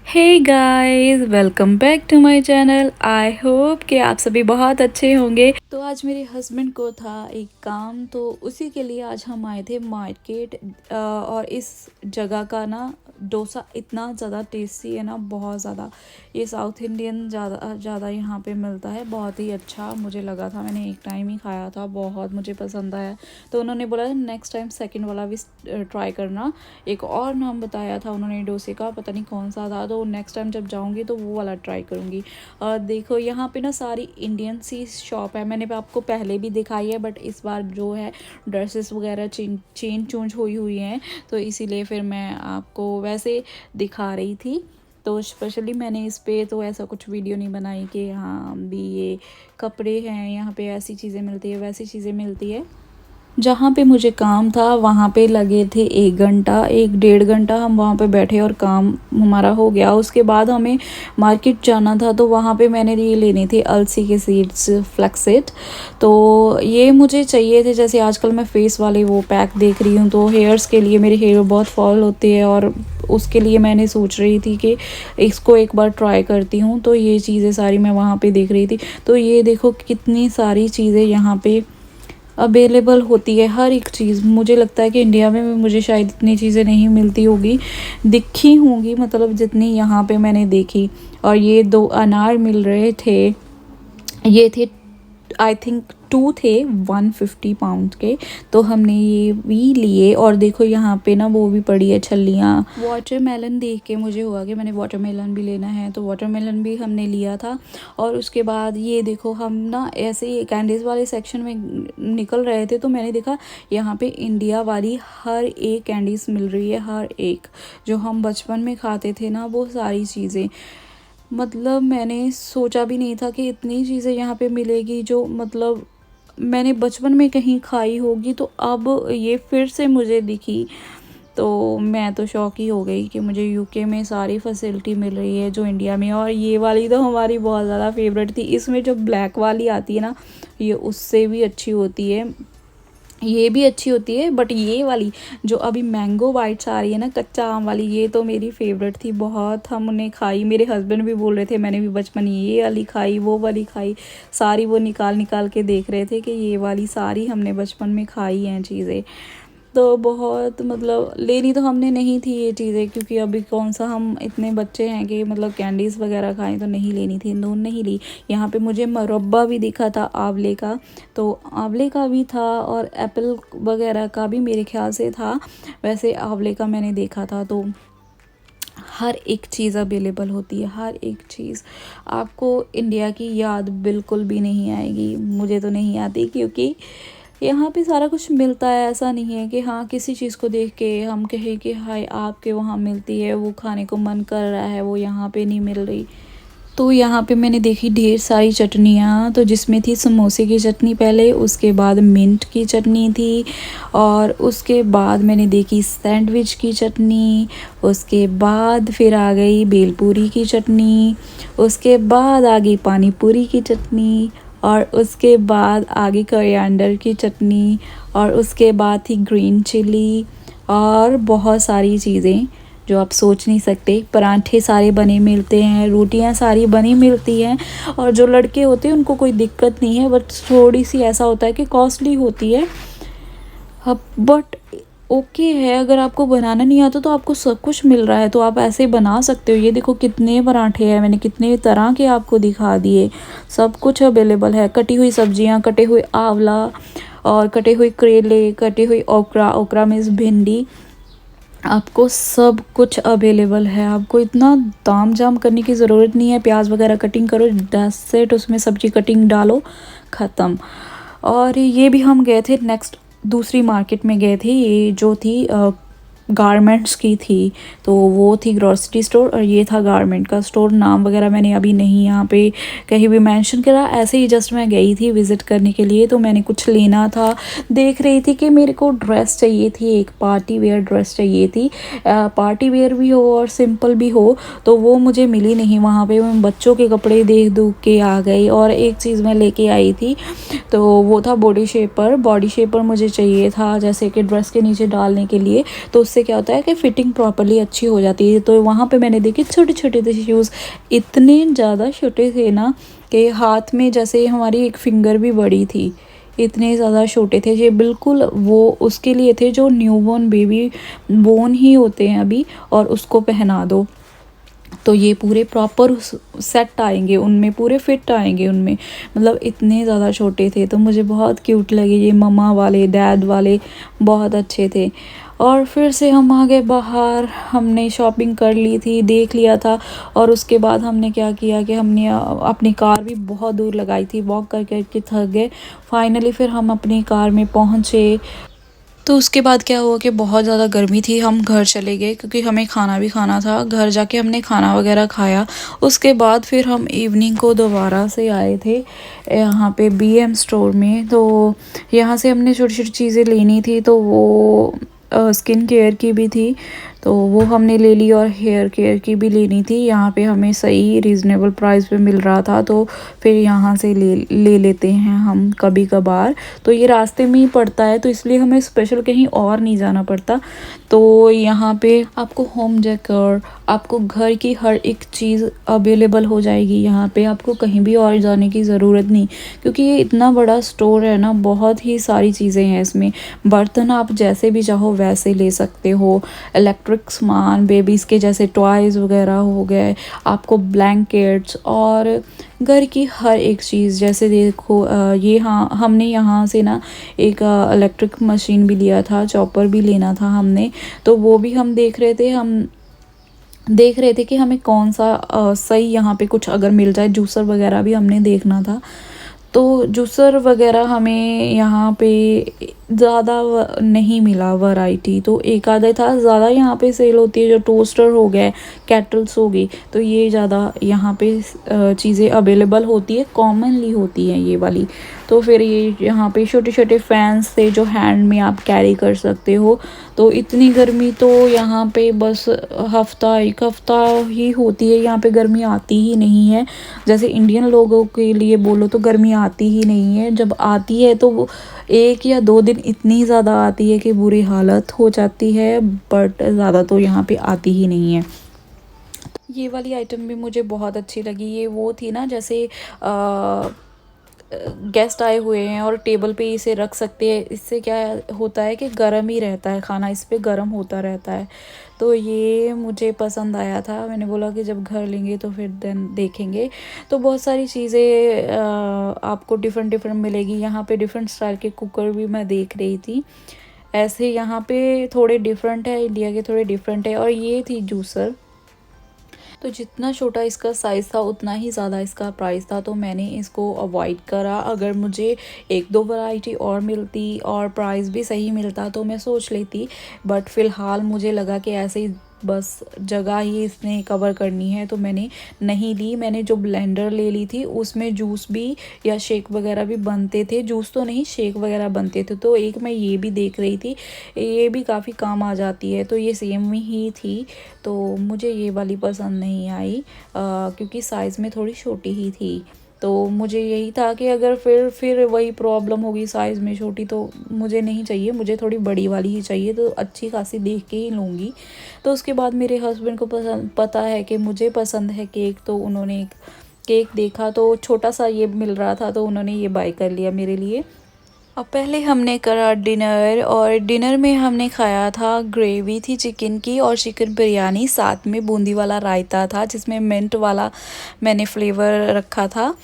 Hey guys, welcome back to my channel. I hope कि आप सभी बहुत अच्छे होंगे। तो आज मेरे हस्बैंड को था एक काम, तो उसी के लिए आज हम आए थे मार्केट। और इस जगह का ना डोसा इतना ज़्यादा टेस्टी है ना, बहुत ज़्यादा। ये साउथ इंडियन ज़्यादा यहाँ पे मिलता है। बहुत ही अच्छा मुझे लगा था, मैंने एक टाइम ही खाया था, बहुत मुझे पसंद आया। तो उन्होंने बोला नेक्स्ट टाइम सेकंड वाला भी ट्राई करना। एक और नाम बताया था उन्होंने डोसे का, पता नहीं कौन सा था। तो नेक्स्ट टाइम जब जाऊंगी तो वो वाला ट्राई करूंगी। और देखो यहाँ पे ना सारी इंडियन सी शॉप है। मैंने आपको पहले भी दिखाई है, बट इस बार जो है ड्रेसेस वगैरह चेंज चूंज हुई हैं, तो इसीलिए फिर मैं आपको वैसे दिखा रही थी। तो स्पेशली मैंने इस पे तो ऐसा कुछ वीडियो नहीं बनाई कि हाँ भी ये कपड़े हैं, यहाँ पे ऐसी चीज़ें मिलती है वैसी चीज़ें मिलती है। जहाँ पे मुझे काम था वहाँ पे लगे थे 1 घंटा, 1 डेढ़ घंटा हम वहाँ पे बैठे और काम हमारा हो गया। उसके बाद हमें मार्केट जाना था, तो वहाँ पे मैंने ये लेने थे अलसी के सीड्स, फ्लैक्स सीड। तो ये मुझे चाहिए थे। जैसे आजकल मैं फेस वाले वो पैक देख रही हूँ, तो हेयर्स के लिए, मेरे हेयर बहुत फॉल होते हैं और उसके लिए मैंने सोच रही थी कि इसको एक बार ट्राई करती हूँ। तो ये चीज़ें सारी मैं वहाँ पे देख रही थी। तो ये देखो कितनी सारी चीज़ें यहाँ पे अवेलेबल होती है, हर एक चीज़। मुझे लगता है कि इंडिया में मुझे शायद इतनी चीज़ें नहीं मिलती होगी, दिखी होंगी, मतलब जितनी यहाँ पे मैंने देखी। और ये 2 अनार मिल रहे थे, ये थे आई थिंक 2 थे 150 पाउंड के। तो हमने ये भी लिए। और देखो यहाँ पे ना वो भी पड़ी है छल्लियाँ। वाटरमेलन देख के मुझे हुआ कि मैंने वाटरमेलन भी लेना है, तो वाटरमेलन भी हमने लिया था। और उसके बाद ये देखो, हम ना ऐसे ही कैंडीज़ वाले सेक्शन में निकल रहे थे, तो मैंने देखा यहाँ पे इंडिया वाली हर एक कैंडीज़ मिल रही है, हर एक जो हम बचपन में खाते थे ना, वो सारी चीज़ें। मतलब मैंने सोचा भी नहीं था कि इतनी चीज़ें यहाँ पे मिलेगी, जो मतलब मैंने बचपन में कहीं खाई होगी, तो अब ये फिर से मुझे दिखी। तो मैं तो शौक ही हो गई कि मुझे यूके में सारी फैसिलिटी मिल रही है जो इंडिया में। और ये वाली तो हमारी बहुत ज़्यादा फेवरेट थी। इसमें जो ब्लैक वाली आती है ना, ये उससे भी अच्छी होती है, ये भी अच्छी होती है। बट ये वाली जो अभी मैंगो बाइट्स आ रही है ना, कच्चा आम वाली, ये तो मेरी फेवरेट थी। बहुत हमने खाई, मेरे हस्बैंड भी बोल रहे थे, मैंने भी बचपन ये वाली खाई, वो वाली खाई, सारी वो निकाल निकाल के देख रहे थे कि ये वाली सारी हमने बचपन में खाई हैं चीज़ें। तो बहुत मतलब लेनी तो हमने नहीं थी ये चीज़ें, क्योंकि अभी कौन सा हम इतने बच्चे हैं कि मतलब कैंडीज़ वगैरह खाएं, तो नहीं लेनी थी, नून नहीं ली। यहाँ पे मुझे मुरब्बा भी दिखा था आंवले का, तो आंवले का भी था, और एप्पल वगैरह का भी मेरे ख्याल से था। वैसे आंवले का मैंने देखा था। तो हर एक चीज़ अवेलेबल होती है, हर एक चीज़। आपको इंडिया की याद बिल्कुल भी नहीं आएगी, मुझे तो नहीं आती, क्योंकि यहाँ पे सारा कुछ मिलता है। ऐसा नहीं है कि हाँ किसी चीज़ को देख के हम कहें कि हाय आपके वहाँ मिलती है, वो खाने को मन कर रहा है, वो यहाँ पे नहीं मिल रही। तो यहाँ पे मैंने देखी ढेर सारी चटनियाँ, तो जिसमें थी समोसे की चटनी पहले, उसके बाद मिंट की चटनी थी, और उसके बाद मैंने देखी सैंडविच की चटनी, उसके बाद फिर आ गई भेलपूरी की चटनी, उसके बाद आ गई पानी पूरी की चटनी, और उसके बाद आ गई कोरिएंडर की चटनी, और उसके बाद थी ग्रीन चिली, और बहुत सारी चीज़ें जो आप सोच नहीं सकते। परांठे सारे बने मिलते हैं, रोटियां सारी बनी मिलती हैं। और जो लड़के होते हैं उनको कोई दिक्कत नहीं है, बट थोड़ी सी ऐसा होता है कि कॉस्टली होती है। अब बट ओके है, अगर आपको बनाना नहीं आता तो आपको सब कुछ मिल रहा है, तो आप ऐसे बना सकते हो। ये देखो कितने पराठे हैं, मैंने कितने तरह के आपको दिखा दिए। सब कुछ अवेलेबल है, कटी हुई सब्जियां, कटे हुए आंवला, और कटे हुए करेले, कटे हुई ओकरा, ओकरा मीन्स भिंडी। आपको सब कुछ अवेलेबल है, आपको इतना ताम झाम करने की ज़रूरत नहीं है। प्याज वगैरह कटिंग करो, 10 सेट उसमें सब्जी कटिंग डालो, ख़त्म। और ये भी हम गए थे नेक्स्ट, दूसरी मार्केट में गए थे, ये जो थी गारमेंट्स की थी। तो वो थी ग्रॉसरी स्टोर, और ये था गारमेंट का स्टोर। नाम वगैरह मैंने अभी नहीं यहाँ पे कहीं भी मेंशन करा, ऐसे ही जस्ट मैं गई थी विज़िट करने के लिए। तो मैंने कुछ लेना था, देख रही थी कि मेरे को ड्रेस चाहिए थी, एक पार्टी वेयर ड्रेस चाहिए थी। पार्टी वेयर भी हो और सिंपल भी हो, तो वो मुझे मिली नहीं वहाँ पे। मैं बच्चों के कपड़े देख दूख के आ गई। और एक चीज़ मैं लेके आई थी, तो वो था बॉडी शेपर। बॉडी शेपर मुझे चाहिए था जैसे कि ड्रेस के नीचे डालने के लिए, तो उससे इससे क्या होता है कि फ़िटिंग प्रॉपर्ली अच्छी हो जाती है। तो वहाँ पे मैंने देखे छोटे-छोटे से शूज़, इतने ज़्यादा छोटे थे ना कि हाथ में जैसे हमारी एक फिंगर भी बड़ी थी, इतने ज़्यादा छोटे थे ये। बिल्कुल वो उसके लिए थे जो न्यूबॉर्न बेबी बोर्न ही होते हैं अभी, और उसको पहना दो तो ये पूरे प्रॉपर सेट आएंगे उनमें, पूरे फिट आएंगे उनमें। मतलब इतने ज़्यादा छोटे थे तो मुझे बहुत क्यूट लगे ये। मम्मा वाले, डैड वाले बहुत अच्छे थे। और फिर से हम आ गए बाहर, हमने शॉपिंग कर ली थी, देख लिया था। और उसके बाद हमने क्या किया कि हमने अपनी कार भी बहुत दूर लगाई थी, वॉक कर करके थक गए। फाइनली फिर हम अपनी कार में पहुँचे। तो उसके बाद क्या हुआ कि बहुत ज़्यादा गर्मी थी, हम घर चले गए क्योंकि हमें खाना भी खाना था। घर जाके हमने खाना वगैरह खाया। उसके बाद फिर हम इवनिंग को दोबारा से आए थे यहाँ पे बीएम स्टोर में। तो यहाँ से हमने छोटी छोटी चीज़ें लेनी थी, तो वो स्किन केयर की भी थी तो वो हमने ले ली, और हेयर केयर की भी लेनी थी। यहाँ पे हमें सही रीज़नेबल प्राइस पे मिल रहा था, तो फिर यहाँ से ले लेते हैं हम कभी कभार। तो ये रास्ते में ही पड़ता है, तो इसलिए हमें स्पेशल कहीं और नहीं जाना पड़ता। तो यहाँ पे आपको होम डेकोर, आपको घर की हर एक चीज़ अवेलेबल हो जाएगी यहाँ पे। आपको कहीं भी और जाने की ज़रूरत नहीं, क्योंकि ये इतना बड़ा स्टोर है ना, बहुत ही सारी चीज़ें हैं इसमें। बर्तन आप जैसे भी चाहो वैसे ले सकते हो, इलेक्ट्रिक सामान, बेबीज़ के जैसे टॉयज़ वगैरह हो गए, आपको ब्लैंकेट्स और घर की हर एक चीज़। जैसे देखो ये, हाँ हमने यहाँ से ना एक इलेक्ट्रिक मशीन भी लिया था, चॉपर भी लेना था हमने। तो वो भी हम देख रहे थे कि हमें कौन सा सही यहाँ पे कुछ अगर मिल जाए। जूसर वगैरह भी हमने देखना था, तो जूसर वगैरह हमें यहाँ पे ज़्यादा नहीं मिला वैरायटी। तो एक आधा था, ज़्यादा यहाँ पे सेल होती है जो टोस्टर हो गए, केटल्स हो गई, तो ये ज़्यादा यहाँ पे चीज़ें अवेलेबल होती है, कॉमनली होती हैं ये वाली। तो फिर ये यहाँ पे छोटे छोटे फैंस थे जो हैंड में आप कैरी कर सकते हो। तो इतनी गर्मी तो यहाँ पे बस एक हफ़्ता ही होती है, यहाँ पे गर्मी आती ही नहीं है। जैसे इंडियन लोगों के लिए बोलो तो गर्मी आती ही नहीं है, जब आती है तो वो 1 या 2 दिन इतनी ज़्यादा आती है कि बुरी हालत हो जाती है, बट ज़्यादा तो यहाँ पे आती ही नहीं है। ये वाली आइटम भी मुझे बहुत अच्छी लगी। ये वो थी ना, जैसे गेस्ट आए हुए हैं और टेबल पे इसे रख सकते हैं। इससे क्या होता है कि गर्म ही रहता है खाना, इस पे गर्म होता रहता है। तो ये मुझे पसंद आया था, मैंने बोला कि जब घर लेंगे तो फिर देन देखेंगे। तो बहुत सारी चीज़ें आपको डिफरेंट डिफरेंट मिलेगी यहाँ पे। डिफरेंट स्टाइल के कुकर भी मैं देख रही थी। ऐसे यहाँ पे थोड़े डिफरेंट है, इंडिया के थोड़े डिफरेंट है। और ये थी जूसर, तो जितना छोटा इसका साइज़ था उतना ही ज़्यादा इसका प्राइस था, तो मैंने इसको अवॉइड करा। अगर मुझे 1-2 वैरायटी और मिलती और प्राइस भी सही मिलता तो मैं सोच लेती, बट फ़िलहाल मुझे लगा कि ऐसे ही बस जगह ही इसने कवर करनी है, तो मैंने नहीं ली। मैंने जो ब्लेंडर ले ली थी उसमें जूस भी या शेक वगैरह भी बनते थे, जूस तो नहीं शेक वगैरह बनते थे। तो एक मैं ये भी देख रही थी, ये भी काफ़ी काम आ जाती है, तो ये सेम ही थी। तो मुझे ये वाली पसंद नहीं आई क्योंकि साइज़ में थोड़ी छोटी ही थी। तो मुझे यही था कि अगर फिर वही प्रॉब्लम होगी साइज़ में छोटी, तो मुझे नहीं चाहिए, मुझे थोड़ी बड़ी वाली ही चाहिए। तो अच्छी खासी देख के ही लूँगी। तो उसके बाद मेरे हस्बैंड को पता है कि मुझे पसंद है केक, तो उन्होंने एक केक देखा तो छोटा सा ये मिल रहा था, तो उन्होंने ये बाय कर लिया मेरे लिए। और पहले हमने करा डिनर, और डिनर में हमने खाया था, ग्रेवी थी चिकन की और चिकन बिरयानी, साथ में बूंदी वाला रायता था जिसमें मिंट वाला मैंने फ्लेवर रखा था।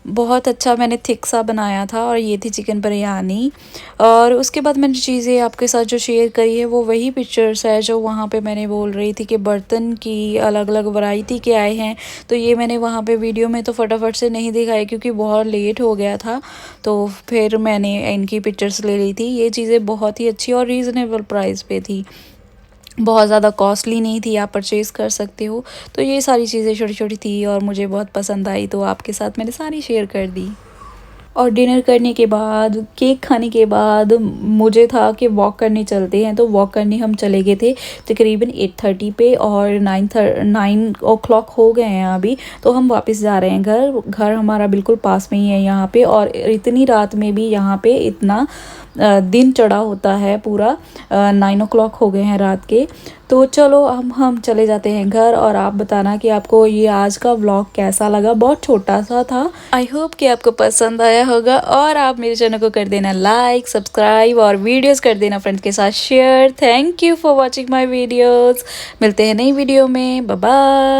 बहुत अच्छा मैंने थिक सा बनाया था। और ये थी चिकन बिरयानी। और उसके बाद मैंने चीज़ें आपके साथ जो शेयर करी है वो वही पिक्चर्स है जो वहाँ पे मैंने बोल रही थी कि बर्तन की अलग अलग वैरायटी के आए हैं। तो ये मैंने वहाँ पे वीडियो में तो फटाफट से नहीं दिखाई क्योंकि बहुत लेट हो गया था, तो फिर मैंने इनकी पिक्चर्स ले ली थी। ये चीज़ें बहुत ही अच्छी और रीज़नेबल प्राइस पे थी, बहुत ज़्यादा कॉस्टली नहीं थी, आप परचेज़ कर सकते हो। तो ये सारी चीज़ें छोटी छोटी थी और मुझे बहुत पसंद आई, तो आपके साथ मैंने सारी शेयर कर दी। और डिनर करने के बाद, केक खाने के बाद मुझे था कि वॉक करने चलते हैं, तो वॉक करने हम चले गए थे तकरीबन 8:30 पे, और 9 o'clock हो गए हैं अभी। तो हम वापस जा रहे हैं घर। घर हमारा बिल्कुल पास में ही है यहाँ पे, और इतनी रात में भी यहाँ पे इतना दिन चढ़ा होता है पूरा। 9 o'clock हो गए हैं रात के। तो चलो हम चले जाते हैं घर। और आप बताना कि आपको ये आज का व्लॉग कैसा लगा। बहुत छोटा सा था। आई होप कि आपको पसंद आया होगा, और आप मेरे चैनल को कर देना लाइक, सब्सक्राइब, और वीडियोस कर देना फ्रेंड्स के साथ share. Thank you for watching my videos. मिलते हैं नई वीडियो में। Bye bye.